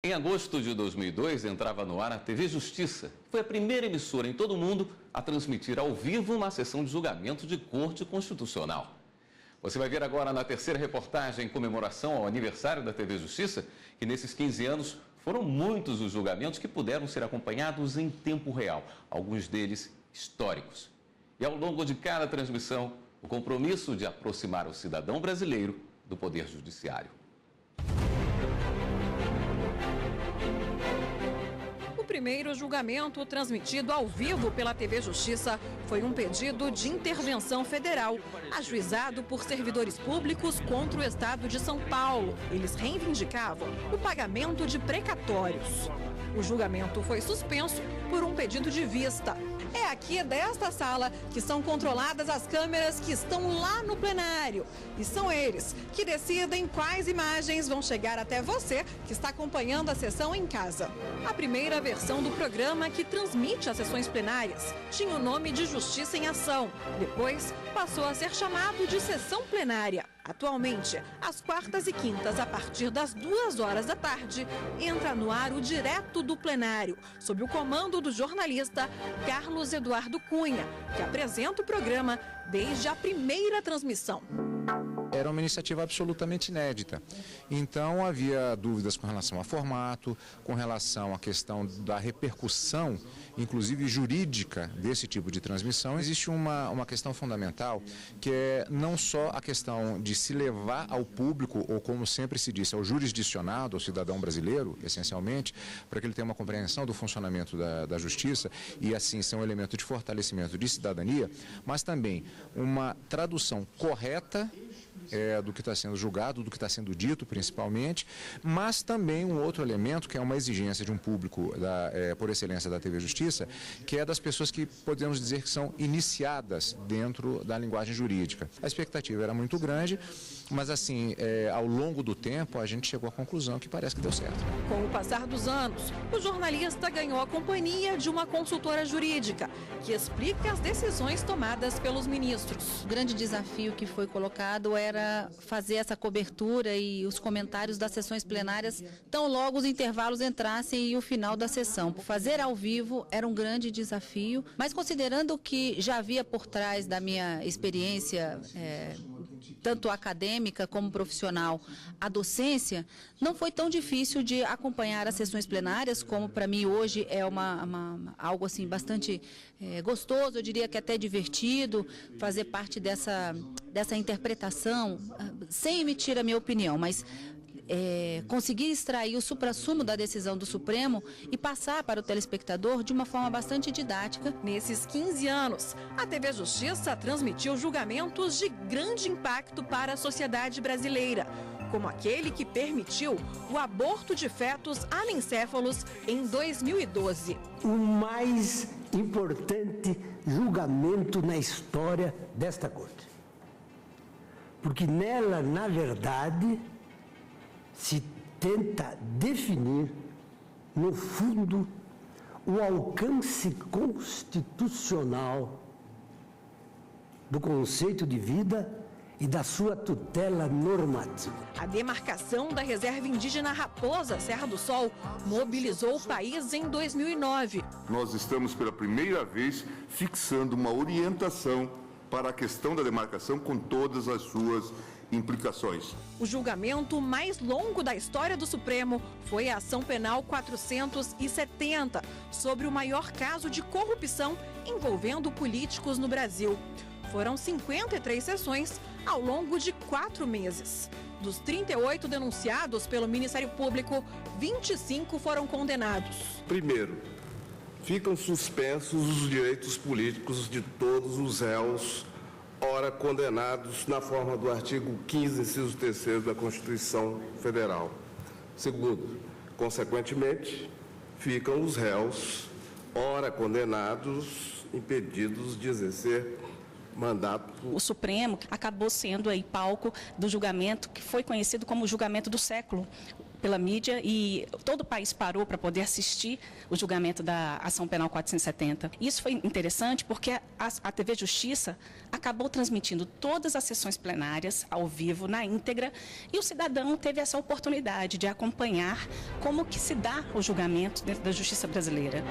Em agosto de 2002, entrava no ar a TV Justiça. Foi a primeira emissora em todo o mundo a transmitir ao vivo uma sessão de julgamento de corte constitucional. Você vai ver agora na terceira reportagem em comemoração ao aniversário da TV Justiça que nesses 15 anos foram muitos os julgamentos que puderam ser acompanhados em tempo real, alguns deles históricos. E ao longo de cada transmissão, o compromisso de aproximar o cidadão brasileiro do Poder Judiciário. O primeiro julgamento transmitido ao vivo pela TV Justiça foi um pedido de intervenção federal, ajuizado por servidores públicos contra o Estado de São Paulo. Eles reivindicavam o pagamento de precatórios. O julgamento foi suspenso por um pedido de vista. É aqui desta sala que são controladas as câmeras que estão lá no plenário. E são eles que decidem quais imagens vão chegar até você que está acompanhando a sessão em casa. A primeira versão do programa que transmite as sessões plenárias tinha o nome de Justiça em Ação. Depois passou a ser chamado de Sessão Plenária. Atualmente, às quartas e quintas, a partir das 2 horas da tarde, entra no ar o Direto do Plenário, sob o comando do jornalista Carlos Eduardo Cunha, que apresenta o programa desde a primeira transmissão. Era uma iniciativa absolutamente inédita. Então havia dúvidas com relação ao formato, com relação à questão da repercussão, inclusive jurídica, desse tipo de transmissão. Existe uma questão fundamental, que é não só a questão de se levar ao público, ou como sempre se disse, ao jurisdicionado, ao cidadão brasileiro, essencialmente, para que ele tenha uma compreensão do funcionamento da justiça e assim ser um elemento de fortalecimento de cidadania, mas também uma tradução correta do que está sendo julgado, do que está sendo dito principalmente, mas também um outro elemento que é uma exigência de um público por excelência da TV Justiça, que é das pessoas que podemos dizer que são iniciadas dentro da linguagem jurídica. A expectativa era muito grande, mas assim, ao longo do tempo a gente chegou à conclusão que parece que deu certo. Com o passar dos anos, o jornalista ganhou a companhia de uma consultora jurídica, que explica as decisões tomadas pelos ministros. O grande desafio que foi colocado era fazer essa cobertura e os comentários das sessões plenárias tão logo os intervalos entrassem e o final da sessão. Fazer ao vivo era um grande desafio, mas considerando que já havia por trás da minha experiência, tanto acadêmica como profissional, a docência, não foi tão difícil de acompanhar as sessões plenárias, como para mim hoje é algo assim bastante gostoso, eu diria que até divertido, fazer parte dessa interpretação, sem emitir a minha opinião, mas conseguir extrair o suprassumo da decisão do Supremo e passar para o telespectador de uma forma bastante didática. Nesses 15 anos, a TV Justiça transmitiu julgamentos de grande impacto para a sociedade brasileira, como aquele que permitiu o aborto de fetos anencéfalos em 2012. O mais importante julgamento na história desta Corte. Porque nela, na verdade, se tenta definir, no fundo, o alcance constitucional do conceito de vida e da sua tutela normativa. A demarcação da reserva indígena Raposa Serra do Sol mobilizou o país em 2009. Nós estamos pela primeira vez fixando uma orientação para a questão da demarcação com todas as suas implicações. O julgamento mais longo da história do Supremo foi a Ação Penal 470, sobre o maior caso de corrupção envolvendo políticos no Brasil. Foram 53 sessões ao longo de 4 meses. Dos 38 denunciados pelo Ministério Público, 25 foram condenados. Primeiro, ficam suspensos os direitos políticos de todos os réus, ora condenados na forma do artigo 15, inciso 3º da Constituição Federal. Segundo, consequentemente, ficam os réus, ora condenados, impedidos de exercer mandato. O Supremo acabou sendo aí palco do julgamento que foi conhecido como o julgamento do século, pela mídia e todo o país parou para poder assistir o julgamento da ação penal 470. Isso foi interessante porque a TV Justiça acabou transmitindo todas as sessões plenárias ao vivo, na íntegra, e o cidadão teve essa oportunidade de acompanhar como que se dá o julgamento dentro da justiça brasileira.